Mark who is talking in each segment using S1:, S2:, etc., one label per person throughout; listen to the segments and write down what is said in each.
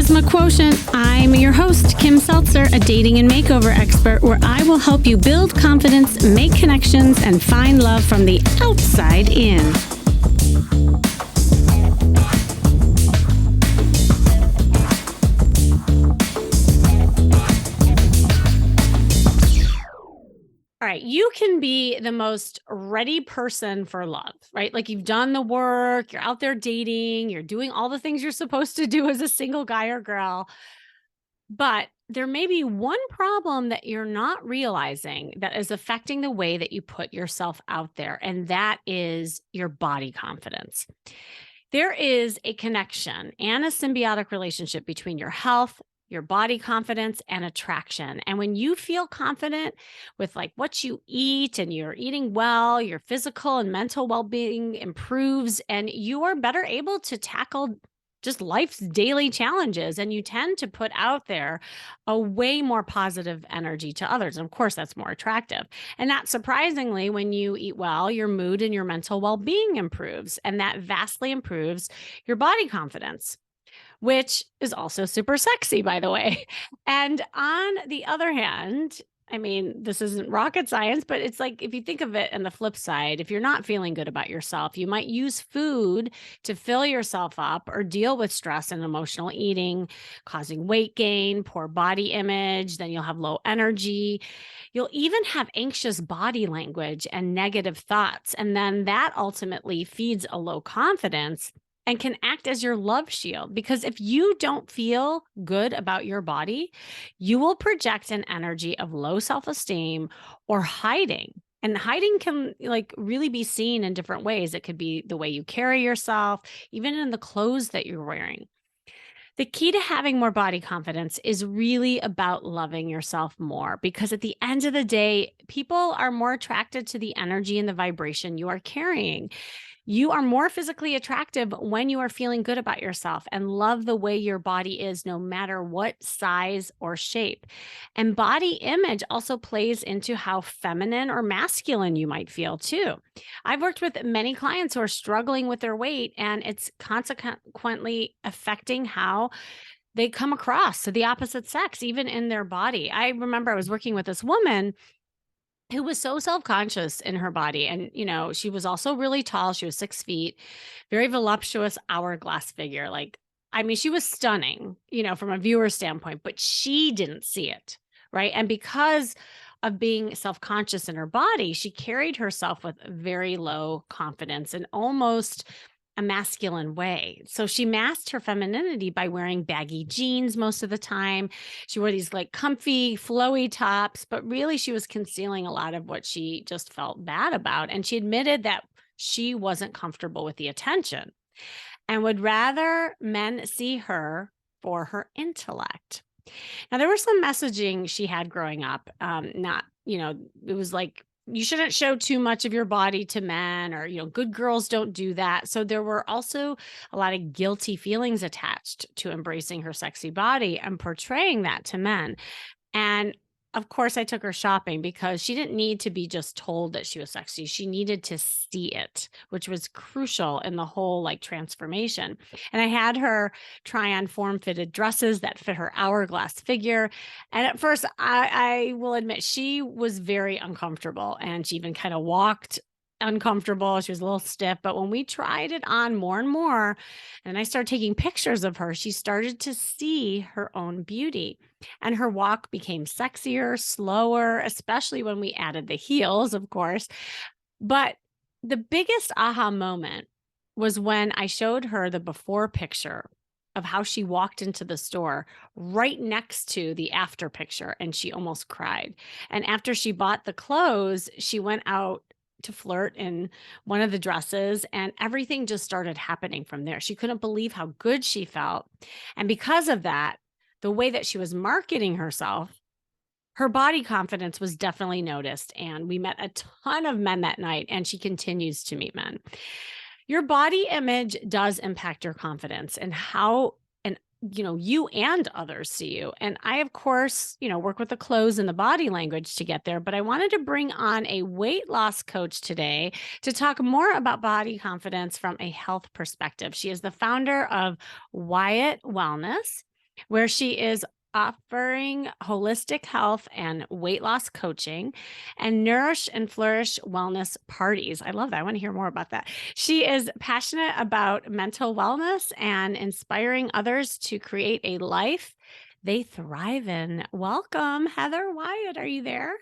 S1: Charisma Quotient. I'm your host, Kim Seltzer, a dating and makeover expert, where I will help you build confidence, make connections, and find love from the outside in. All right, you can be the most ready person for love, right? Like you've done the work, you're out there dating, you're doing all the things you're supposed to do as a single guy or girl. But there may be one problem that you're not realizing that is affecting the way that you put yourself out there, and that is your body confidence. There is a connection and a symbiotic relationship between your health, your body confidence, and attraction. And when you feel confident with like what you eat and you're eating well, your physical and mental well-being improves, and you are better able to tackle just life's daily challenges. And you tend to put out there a way more positive energy to others. And of course, that's more attractive. And not surprisingly, when you eat well, your mood and your mental well-being improves. And that vastly improves your body confidence, which is also super sexy, by the way. And on the other hand, I mean, this isn't rocket science, but it's like if you think of it on the flip side, if you're not feeling good about yourself, you might use food to fill yourself up or deal with stress and emotional eating, causing weight gain, poor body image. Then you'll have low energy. You'll even have anxious body language and negative thoughts. And then that ultimately feeds a low confidence and can act as your love shield. Because if you don't feel good about your body, you will project an energy of low self-esteem or hiding. And hiding can like really be seen in different ways. It could be the way you carry yourself, even in the clothes that you're wearing. The key to having more body confidence is really about loving yourself more, because at the end of the day, people are more attracted to the energy and the vibration you are carrying. You are more physically attractive when you are feeling good about yourself and love the way your body is, no matter what size or shape. And body image also plays into how feminine or masculine you might feel too. I've worked with many clients who are struggling with their weight, and it's consequently affecting how they come across to the opposite sex, even in their body. I remember I was working with this woman who was so self-conscious in her body. And, she was also really tall. She was 6 feet, very voluptuous hourglass figure. Like, I mean, she was stunning, from a viewer standpoint, but she didn't see it. Right. And because of being self-conscious in her body, she carried herself with very low confidence and almost a masculine way. So she masked her femininity by wearing baggy jeans most of the time. She wore these like comfy, flowy tops, but really she was concealing a lot of what she just felt bad about. And she admitted that she wasn't comfortable with the attention and would rather men see her for her intellect. Now, there was some messaging she had growing up. It was like, you shouldn't show too much of your body to men, or, good girls don't do that. So there were also a lot of guilty feelings attached to embracing her sexy body and portraying that to men. And of course, I took her shopping because she didn't need to be just told that she was sexy. She needed to see it, which was crucial in the whole like transformation. And I had her try on form-fitted dresses that fit her hourglass figure. And at first, I will admit, she was very uncomfortable, and she even kind of walked uncomfortable. She was a little stiff, but when we tried it on more and more, and I started taking pictures of her, she started to see her own beauty, and her walk became sexier, slower, especially when we added the heels, of course. But the biggest aha moment was when I showed her the before picture of how she walked into the store right next to the after picture, and she almost cried. And after she bought the clothes, she went out to flirt in one of the dresses, and everything just started happening from there. She couldn't believe how good she felt. And because of that, the way that she was marketing herself, her body confidence was definitely noticed. And we met a ton of men that night, and she continues to meet men. Your body image does impact your confidence and how you and others see you. And I, of course, work with the clothes and the body language to get there, but I wanted to bring on a weight loss coach today to talk more about body confidence from a health perspective. She is the founder of Wyatt Wellness. where she is offering holistic health and weight loss coaching and nourish and flourish wellness parties. I love that. I want to hear more about that. She is passionate about mental wellness and inspiring others to create a life they thrive in. Welcome, Heather Wyatt. Are you there?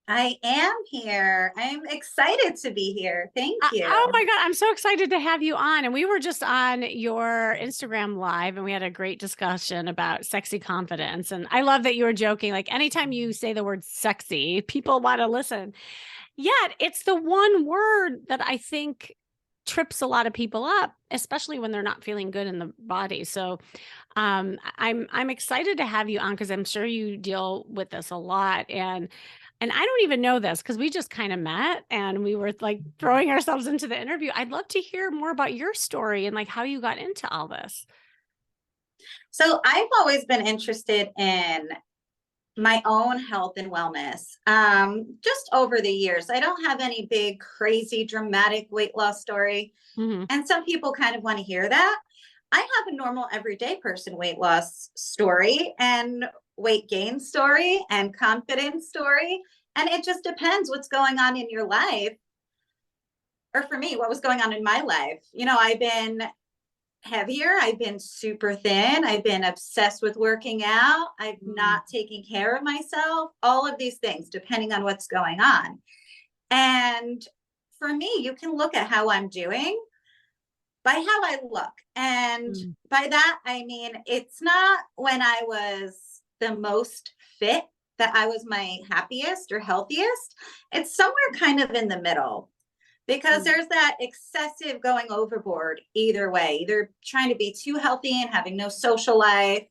S2: I am here. I'm excited to be here. Thank
S1: Oh
S2: you.
S1: my God, I'm so excited to have you on. And we were just on your Instagram live and we had a great discussion about sexy confidence. And I love that you were joking. Like anytime you say the word sexy, people want to listen. Yet it's the one word that I think trips a lot of people up, especially when they're not feeling good in the body. So I'm excited to have you on because I'm sure you deal with this a lot. And I don't even know this because we just kind of met and we were like throwing ourselves into the interview. I'd love to hear more about your story and like how you got into all this.
S2: So, I've always been interested in my own health and wellness. Just over the years, I don't have any big, crazy, dramatic weight loss story.
S1: Hmm.
S2: And some people kind of want to hear that. I have a normal, everyday person weight loss story and weight gain story and confidence story. And it just depends what's going on in your life. Or for me, what was going on in my life. I've been heavier. I've been super thin. I've been obsessed with working out. I've
S1: Mm.
S2: not taken care of myself. All of these things, depending on what's going on. And for me, you can look at how I'm doing by how I look. And
S1: Mm.
S2: by that, I mean, it's not when I was the most fit that I was my happiest or healthiest. It's somewhere kind of in the middle because
S1: Mm.
S2: there's that excessive going overboard either way, either trying to be too healthy and having no social life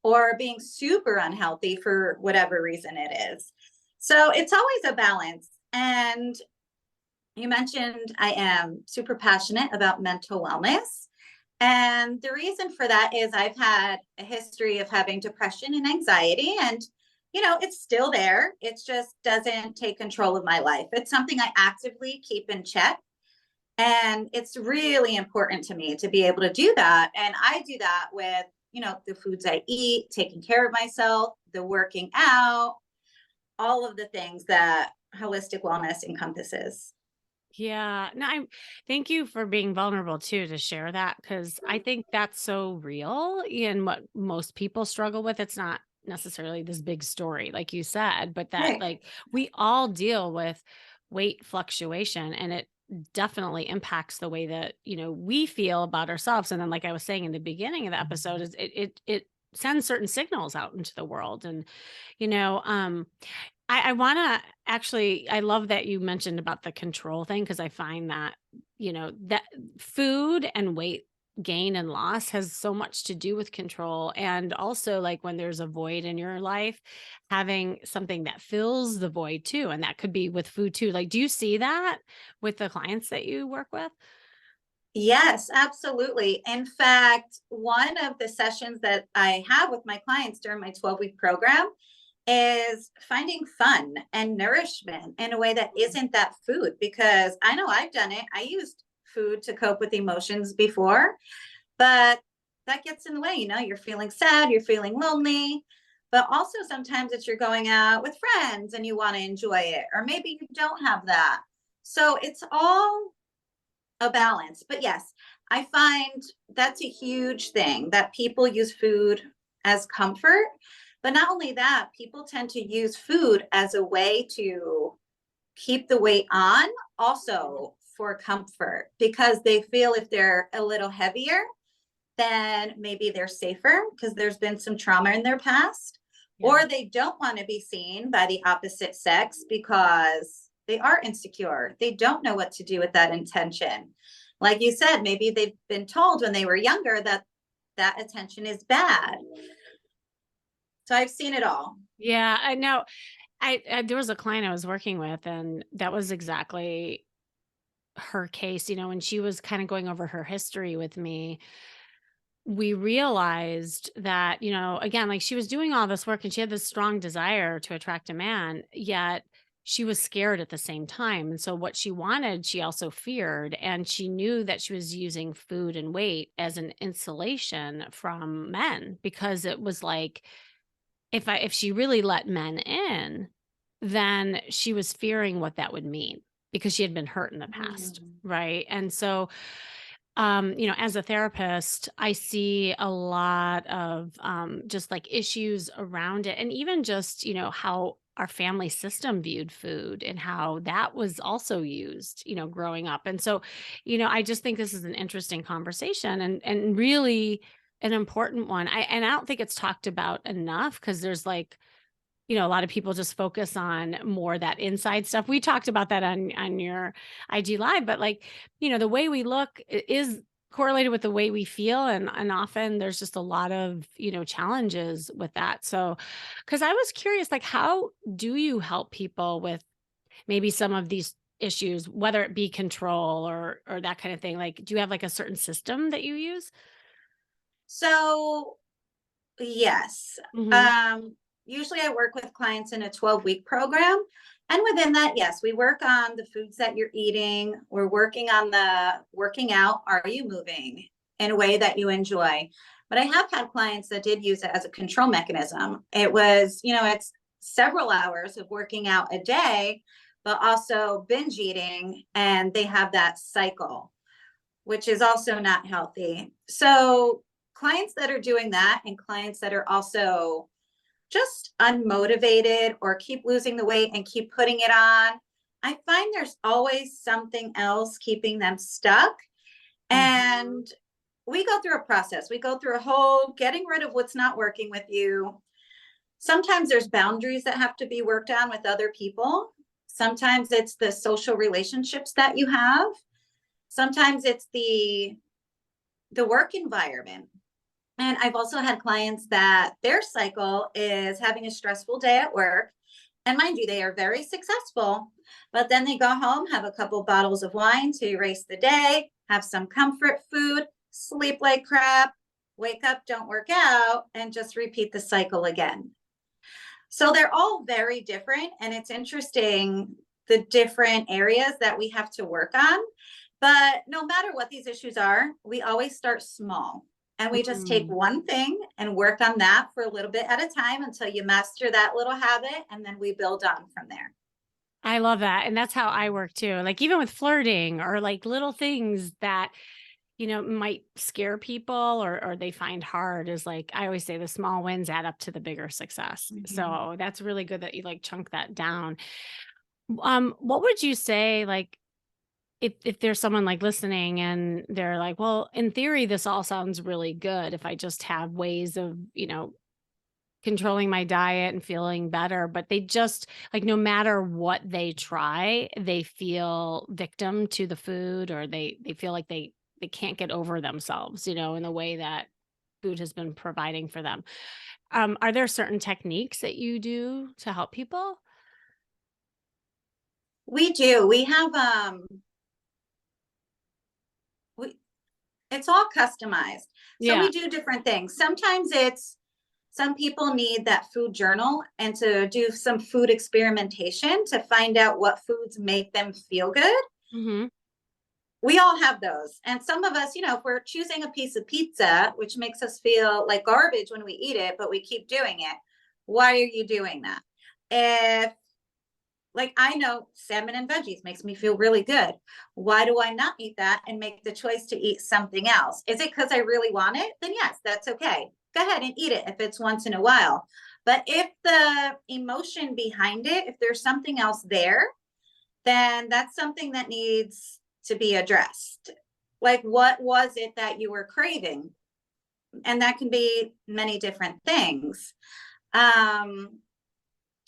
S2: or being super unhealthy for whatever reason it is. So it's always a balance. And you mentioned I am super passionate about mental wellness. And the reason for that is I've had a history of having depression and anxiety. And, it's still there. It just doesn't take control of my life. It's something I actively keep in check. And it's really important to me to be able to do that. And I do that with, the foods I eat, taking care of myself, the working out, all of the things that holistic wellness encompasses.
S1: Yeah. No, I thank you for being vulnerable too to share that because I think that's so real in what most people struggle with. It's not necessarily this big story, like you said, but that
S2: Right.
S1: like we all deal with weight fluctuation and it definitely impacts the way that, we feel about ourselves. And then, like I was saying in the beginning of the episode, is it sends certain signals out into the world. And, you know, um, I wanna actually I love that you mentioned about the control thing because I find that, that food and weight gain and loss has so much to do with control, and also, like, when there's a void in your life, having something that fills the void too, and that could be with food too. Like, do you see that with the clients that you work with?
S2: Yes, absolutely. In fact, one of the sessions that I have with my clients during my 12-week program is finding fun and nourishment in a way that isn't that food, because I know I've done it. I used food to cope with emotions before, but that gets in the way. You're feeling sad, you're feeling lonely, but also sometimes it's you're going out with friends and you want to enjoy it, or maybe you don't have that. So it's all a balance. But yes, I find that's a huge thing that people use food as comfort. But not only that, people tend to use food as a way to keep the weight on, also for comfort, because they feel if they're a little heavier, then maybe they're safer because there's been some trauma in their past,
S1: Yeah.
S2: or they don't want to be seen by the opposite sex because they are insecure. They don't know what to do with that intention. Like you said, maybe they've been told when they were younger that that attention is bad. So I've seen it all.
S1: Yeah, I know. I there was a client I was working with, and that was exactly her case, when she was kind of going over her history with me, we realized that, again, like she was doing all this work and she had this strong desire to attract a man, yet she was scared at the same time. And so what she wanted, she also feared. And she knew that she was using food and weight as an insulation from men because it was like, if she really let men in, then she was fearing what that would mean because she had been hurt in the past,
S2: Mm.
S1: right? And so, as a therapist, I see a lot of just like issues around it, and even just how our family system viewed food and how that was also used, growing up. And so, I just think this is an interesting conversation and really an important one. I don't think it's talked about enough because there's like a lot of people just focus on more that inside stuff. We talked about that on your IG live, but like, the way we look is correlated with the way we feel and often there's just a lot of, challenges with that. So, cuz I was curious like how do you help people with maybe some of these issues, whether it be control or that kind of thing? Like do you have like a certain system that you use?
S2: So yes.
S1: Mhm.
S2: Um, Usually I work with clients in a 12-week program. And within that, yes, we work on the foods that you're eating. We're working on the working out. Are you moving in a way that you enjoy? But I have had clients that did use it as a control mechanism. It was, it's several hours of working out a day, but also binge eating. And they have that cycle, which is also not healthy. So clients that are doing that and clients that are also just unmotivated or keep losing the weight and keep putting it on, I find there's always something else keeping them stuck.
S1: Mhm.
S2: And we go through a process. We go through a whole getting rid of what's not working with you. Sometimes there's boundaries that have to be worked on with other people. Sometimes it's the social relationships that you have. Sometimes it's the work environment. And I've also had clients that their cycle is having a stressful day at work. And mind you, they are very successful, but then they go home, have a couple bottles of wine to erase the day, have some comfort food, sleep like crap, wake up, don't work out, and just repeat the cycle again. So they're all very different. And it's interesting the different areas that we have to work on. But no matter what these issues are, we always start small and we just take
S1: Mm.
S2: one thing and work on that for a little bit at a time until you master that little habit. And then we build on from there.
S1: I love that, and that's how I work too. Like, even with flirting or, like, little things that, might scare people or they find hard is like, I always say the small wins add up to the bigger success.
S2: Mhm.
S1: So, that's really good that you, like, chunk that down. What would you say, like, if there's someone, like, listening and they're like, "Well, in theory, this all sounds really good if I just have ways of, controlling my diet and feeling better," but they just like, no matter what they try, they feel victim to the food or they feel like they can't get over themselves, in the way that food has been providing for them. Are there certain techniques that you do to help people?
S2: We do. We, it's all customized. So
S1: Yeah.
S2: we do different things. Sometimes it's some people need that food journal and to do some food experimentation to find out what foods make them feel good.
S1: Mhm.
S2: We all have those. And some of us, if we're choosing a piece of pizza, which makes us feel like garbage when we eat it, but we keep doing it, why are you doing that? If, like, I know salmon and veggies makes me feel really good. Why do I not eat that and make the choice to eat something else? Is it because I really want it? Then yes, that's okay. Go ahead and eat it if it's once in a while. But if the emotion behind it, if there's something else there, then that's something that needs to be addressed. Like, what was it that you were craving? And that can be many different things. Um,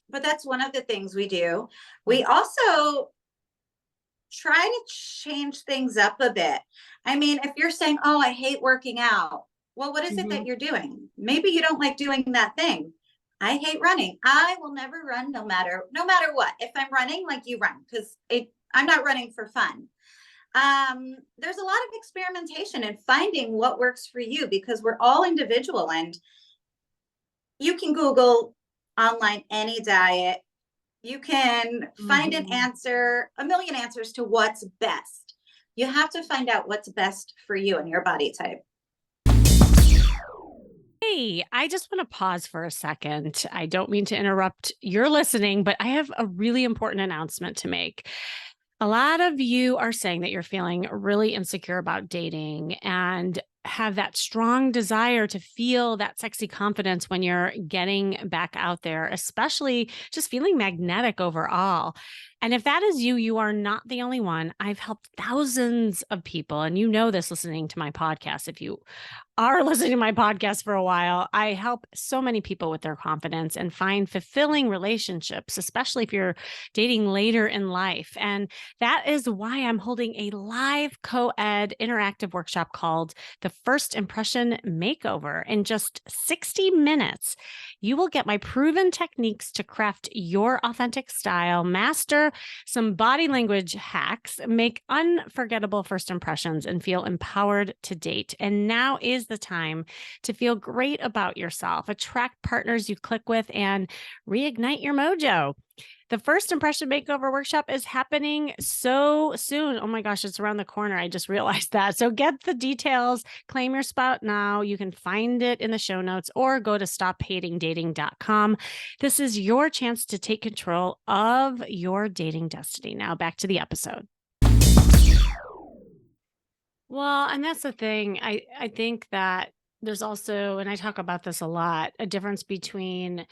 S2: but that's one of the things we do. We also try to change things up a bit. I mean, if you're saying, "Oh, I hate working out," well, what is it that
S1: Mhm.
S2: you're doing? Maybe you don't like doing that thing. I hate running. I will never run no matter what. If I'm running, like you run, because I'm not running for fun. There's a lot of experimentation and finding what works for you because we're all individual and you can Google online any diet You can find an
S1: Mhm.
S2: answer, a million answers to what's best. You have to find out what's best for you and your body type.
S1: Hey, I just want to pause for a second. I don't mean to interrupt your listening, but I have a really important announcement to make. A lot of you are saying that you're feeling really insecure about dating and have that strong desire to feel that sexy confidence when you're getting back out there, especially just feeling magnetic overall. And if that is you, you are not the only one. I've helped thousands of people, and you know this listening to my podcast. If you are listening to my podcast for a while, I help so many people with their confidence and find fulfilling relationships, especially if you're dating later in life. And that is why I'm holding a live co ed interactive workshop called The First Impression Makeover. In just 60 minutes, you will get my proven techniques to craft your authentic style, master some body language hacks, make unforgettable first impressions, and feel empowered to date. And now is the time to feel great about yourself, attract partners you click with, and reignite your mojo. The first impression makeover workshop is happening so soon. Oh my gosh, it's around the corner. I just realized that. So get the details, claim your spot now. You can find it in the show notes or go to stophatingdating.com. This is your chance to take control of your dating destiny. Now back to the episode. Well, and that's the thing. I think that there's also, and I talk about this a lot, a difference between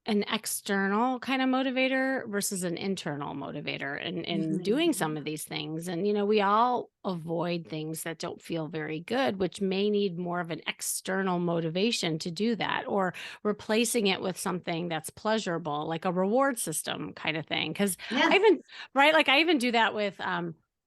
S1: an external kind of motivator versus an internal motivator in doing some
S2: Mhm.
S1: of these things. And, you know, we all avoid things that don't feel very good, which may need more of an external motivation to do that, or replacing it with something that's pleasurable, like a reward system kind of thing. Cause I
S2: Yeah.
S1: even, right, like I even do that with,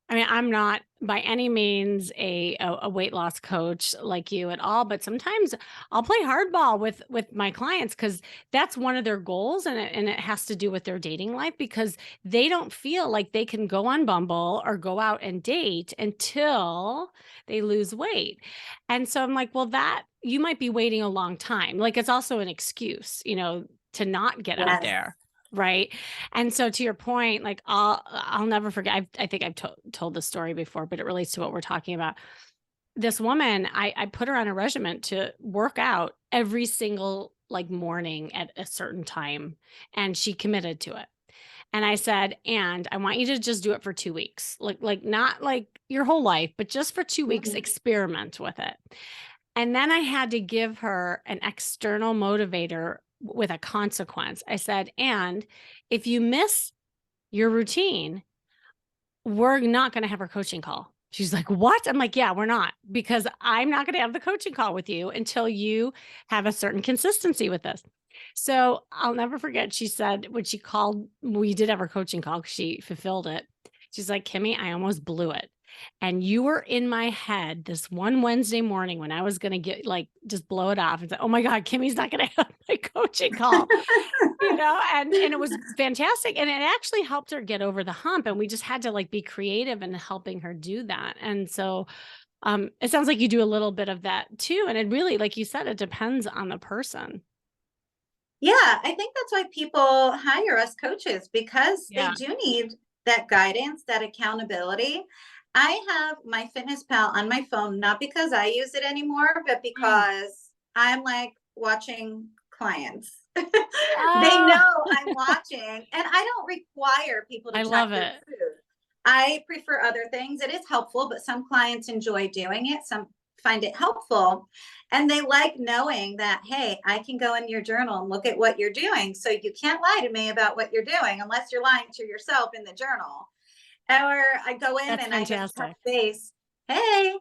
S1: I mean, I'm not by any means a weight loss coach like you at all, but sometimes I'll play hardball with my clients because that's one of their goals, and it has to do with their dating life because they don't feel like they can go on Bumble or go out and date until they lose weight. And so I'm like, well, that you might be waiting a long time. Like it's also an excuse, you know, to not get out
S2: Yes.
S1: there. Right. And so to your point, like I'll never forget. I think I've told this story before, but it relates to what we're talking about. This woman, I put her on a regimen to work out every single, like, morning at a certain time, and she committed to it. And I said, "And I want you to just do it for 2 weeks. Like, not like your whole life, but just for 2 weeks,
S2: Mhm.
S1: experiment with it." And then I had to give her an external motivator with a consequence. I said, "And if you miss your routine, we're not gonna have our coaching call." She's like, "What?" I'm like, "Yeah, we're not, because I'm not gonna have the coaching call with you until you have a certain consistency with this." So, I'll never forget, she said when she called we did have our coaching call 'cause she fulfilled it. She's like, "Kimmy, I almost blew it. And you were in my head this one Wednesday morning when I was gonna get like, just blow it off and say, 'Oh my god, Kimmy's not gonna have my coaching call.'" You know, and it was fantastic, and it actually helped her get over the hump, and we just had to, like, be creative in helping her do that, and so, it sounds like you do a little bit of that too, and it really, like you said, it depends on the person.
S2: Yeah, I think that's why people hire us coaches because they
S1: Yeah.
S2: do need that guidance, that accountability. I have my Fitness Pal on my phone, not because I use it anymore, but
S1: Mm.
S2: because I'm like watching clients. They
S1: Oh,
S2: know I'm watching, and I don't require people to
S1: I
S2: track
S1: love
S2: their
S1: it.
S2: food. I prefer other things. It is helpful, but some clients enjoy doing it, some find it helpful. And they like knowing that, hey, I can go in your journal and look at what you're doing. So you can't lie to me about what you're doing unless you're lying to yourself in the journal. Or I go in
S1: That's
S2: and I just touch
S1: fantastic.
S2: base. Hey,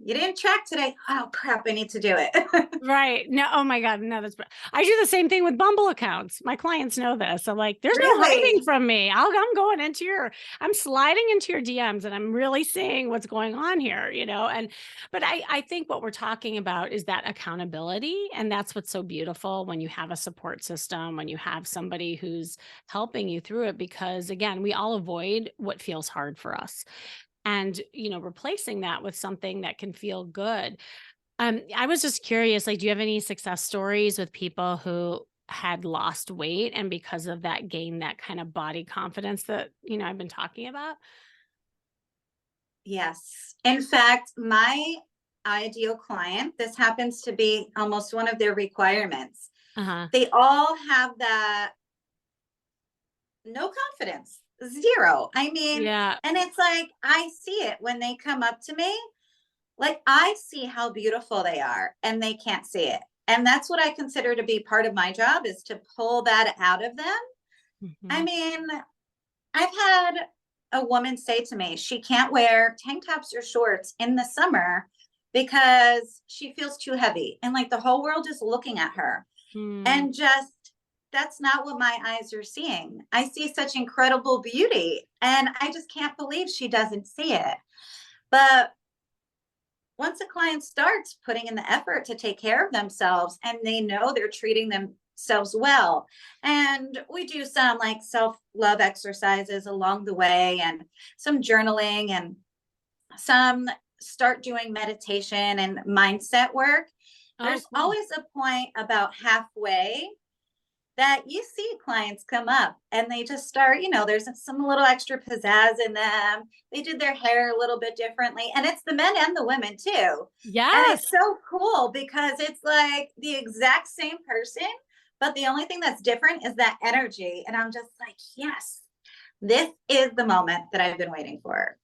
S2: you didn't track today. Oh, crap. I need to do it.
S1: Right. No, oh my god, no, I do the same thing with Bumble accounts. My clients know this. I'm like, "There's no hiding
S2: Really?
S1: from me. I'm going into I'm sliding into your DMs and I'm really seeing what's going on here," you know? And but I think what we're talking about is that accountability, and that's what's so beautiful when you have a support system, when you have somebody who's helping you through it, because again, we all avoid what feels hard for us. And, you know, replacing that with something that can feel good. I was just curious, like, do you have any success stories with people who had lost weight and because of that gained that kind of body confidence that, I've been talking about?
S2: Yes. In fact, my ideal client, this happens to be almost one of their requirements.
S1: Uh-huh.
S2: They all have that no confidence, zero. I mean,
S1: Yeah.
S2: and it's like, I see it when they come up to me. Like, I see how beautiful they are, and they can't see it. And that's what I consider to be part of my job, is to pull that out of them. I
S1: Mhm.
S2: mean, I've had a woman say to me she can't wear tank tops or shorts in the summer because she feels too heavy. And like the whole world is looking at her.
S1: Mm.
S2: And just, that's not what my eyes are seeing. I see such incredible beauty, and I just can't believe she doesn't see it. But once a client starts putting in the effort to take care of themselves and they know they're treating themselves well, and we do some like self love exercises along the way, and some journaling, and some start doing meditation and mindset work,
S1: Oh,
S2: there's
S1: cool.
S2: always a point about halfway that you see clients come up and they just start, there's some little extra pizzazz in them. They did their hair a little bit differently. And it's the men and the women too. And it's
S1: Yes.
S2: so cool because it's like the exact same person, but the only thing that's different is that energy. And I'm just like, yes, this is the moment that I've been waiting for.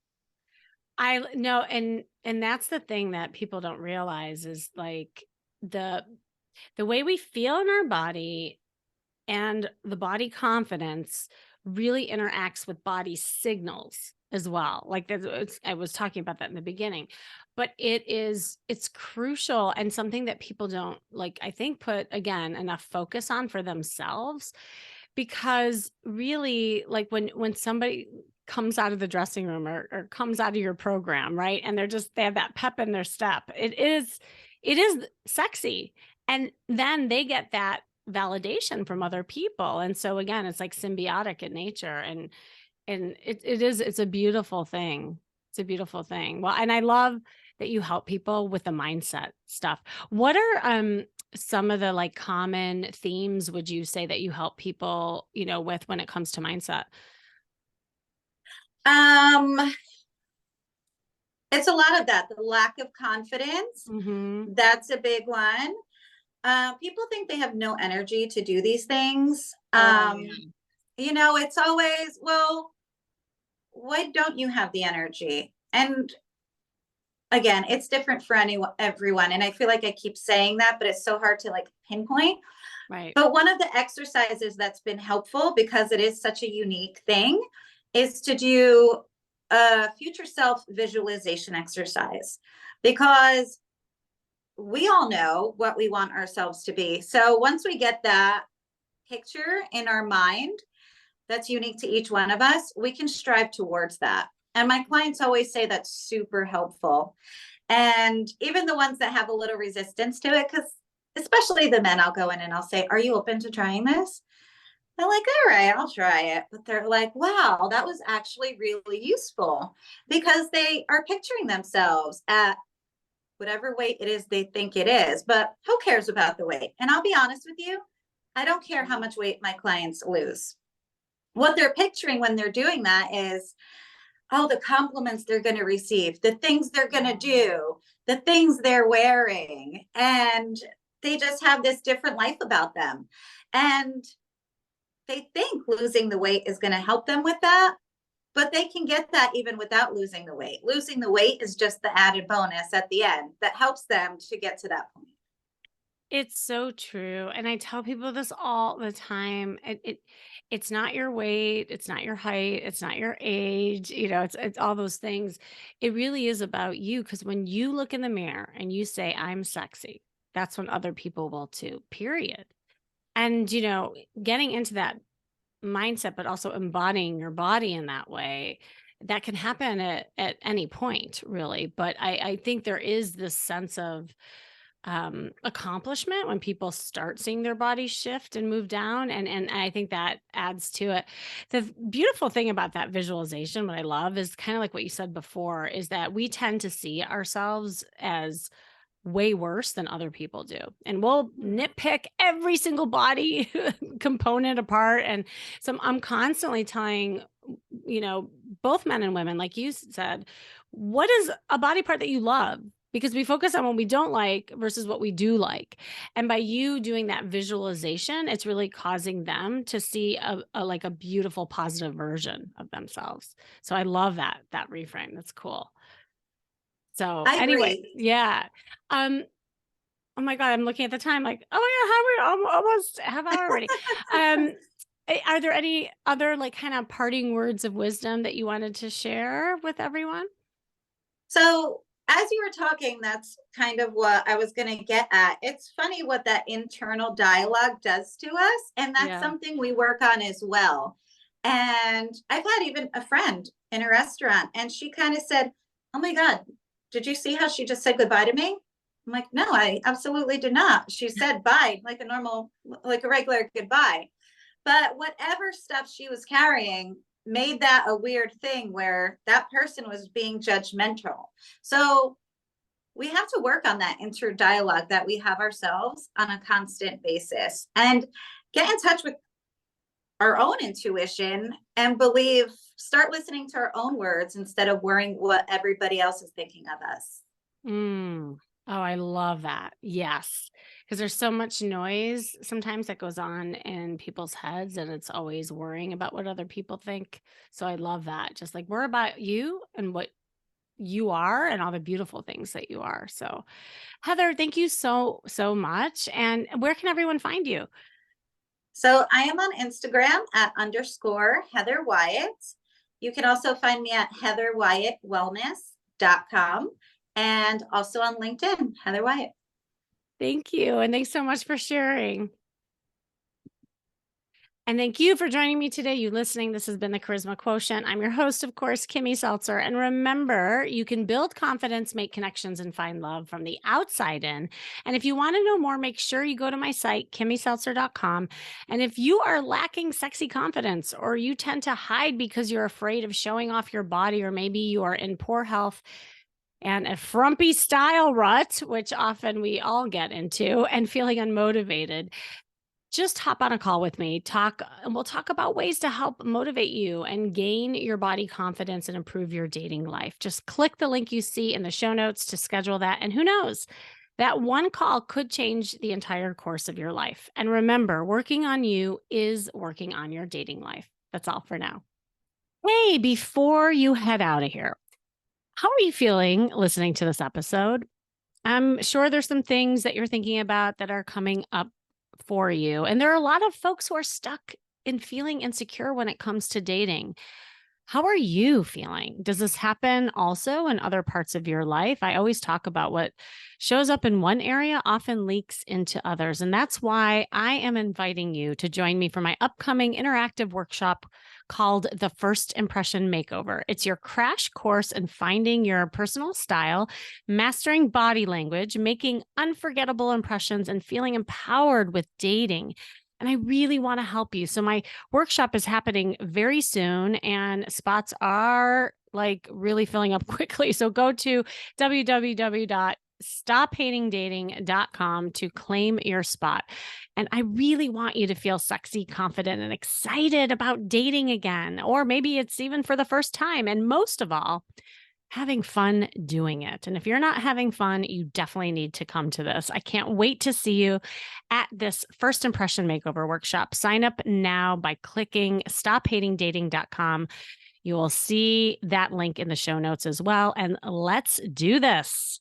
S1: I no, and that's the thing that people don't realize is like the the way we feel in our body and the body confidence really interacts with body signals as well. Like I was talking about that in the beginning, but it's crucial and something that people don't like, I think, put again enough focus on for themselves, because really, like when somebody comes out of the dressing room or comes out of your program, right? And they have that pep in their step. It is sexy. And then they get that validation from other people. And so again, it's like symbiotic in nature. And it's a beautiful thing. It's a beautiful thing. Well, and I love that you help people with the mindset stuff. What are some of the like common themes would you say that you help people, with when it comes to mindset?
S2: Um, it's a lot of that. The lack of confidence,
S1: Mhm.
S2: that's a big one. People think they have no energy to do these things.
S1: Oh, yeah.
S2: It's always, well, why don't you have the energy? And again, it's different for everyone. And I feel like I keep saying that, but it's so hard to like pinpoint.
S1: Right.
S2: But one of the exercises that's been helpful, because it is such a unique thing, is to do a future self visualization exercise, because we all know what we want ourselves to be. So once we get that picture in our mind that's unique to each one of us, we can strive towards that. And my clients always say that's super helpful. And even the ones that have a little resistance to it, because especially the men, I'll go in and I'll say, "Are you open to trying this?" They're like, "All right, I'll try it." But they're like, "Wow, that was actually really useful," because they are picturing themselves at whatever weight it is they think it is. But who cares about the weight? And I'll be honest with you, I don't care how much weight my clients lose. What they're picturing when they're doing that is, oh, the compliments they're going to receive, the things they're going to do, the things they're wearing. And they just have this different life about them. And they think losing the weight is going to help them with that, but they can get that even without losing the weight. Losing the weight is just the added bonus at the end that helps them to get to that point.
S1: It's so true, and I tell people this all the time. It's not your weight, it's not your height, it's not your age, it's all those things. It really is about you, because when you look in the mirror and you say, "I'm sexy," that's when other people will too, period. And, getting into that mindset, but also embodying your body in that way, that can happen at any point, really. But I think there is this sense of accomplishment when people start seeing their body shift and move down, and I think that adds to it. The beautiful thing about that visualization, what I love, is kind of like what you said before, is that we tend to see ourselves as way worse than other people do. And we'll nitpick every single body component apart. And so I'm constantly telling, both men and women, like you said, what is a body part that you love? Because we focus on what we don't like versus what we do like. And by you doing that visualization, it's really causing them to see a beautiful positive version of themselves. So I love that reframe. That's cool. So
S2: I
S1: anyway,
S2: agree.
S1: yeah. Um, oh my God, I'm looking at the time like, oh my God, how are we almost half hour already? Um, are there any other like kind of parting words of wisdom that you wanted to share with everyone?
S2: So, as you were talking, that's kind of what I was going to get at. It's funny what that internal dialogue does to us. And that's
S1: Yeah.
S2: something we work on as well. And I've had even a friend in a restaurant, and she kind of said, "Oh my God, did you see how she just said goodbye to me?" I'm like, "No, I absolutely did not. She said bye like a normal, like a regular goodbye." But whatever stuff she was carrying made that a weird thing where that person was being judgmental. So we have to work on that inner dialogue that we have ourselves on a constant basis and get in touch with our own intuition and believe, start listening to our own words instead of worrying what everybody else is thinking of us.
S1: Mm. Oh, I love that. Yes. Because there's so much noise sometimes that goes on in people's heads, and it's always worrying about what other people think. So I love that. Just like worry about you and what you are and all the beautiful things that you are. So, Heather, thank you so much. And where can everyone find you?
S2: So I am on Instagram at underscore Heather Wyatt. You can also find me at heatherwyattwellness.com and also on LinkedIn, Heather Wyatt.
S1: Thank you. And thanks so much for sharing. And thank you for joining me today. You listening. This has been the Charisma Quotient. I'm your host, of course, Kimmy Seltzer. And remember, you can build confidence, make connections, and find love from the outside in. And if you want to know more, make sure you go to my site, kimmyseltzer.com. And if you are lacking sexy confidence, or you tend to hide because you're afraid of showing off your body, or maybe you are in poor health and a frumpy style rut, which often we all get into, and feeling unmotivated, just hop on a call with me, and we'll talk about ways to help motivate you and gain your body confidence and improve your dating life. Just click the link you see in the show notes to schedule that. And who knows, that one call could change the entire course of your life. And remember, working on you is working on your dating life. That's all for now. Hey, before you head out of here, how are you feeling listening to this episode? I'm sure there's some things that you're thinking about that are coming up for you. And there are a lot of folks who are stuck in feeling insecure when it comes to dating. How are you feeling? Does this happen also in other parts of your life? I always talk about what shows up in one area often leaks into others. And that's why I am inviting you to join me for my upcoming interactive workshop called The First Impression Makeover. It's your crash course in finding your personal style, mastering body language, making unforgettable impressions, and feeling empowered with dating. And I really want to help you. So my workshop is happening very soon and spots are like really filling up quickly. So go to www.stophatingdating.com to claim your spot. And I really want you to feel sexy, confident, and excited about dating again, or maybe it's even for the first time. And most of all, having fun doing it. And if you're not having fun, you definitely need to come to this. I can't wait to see you at this first impression makeover workshop. Sign up now by clicking stophatingdating.com. You will see that link in the show notes as well. And let's do this.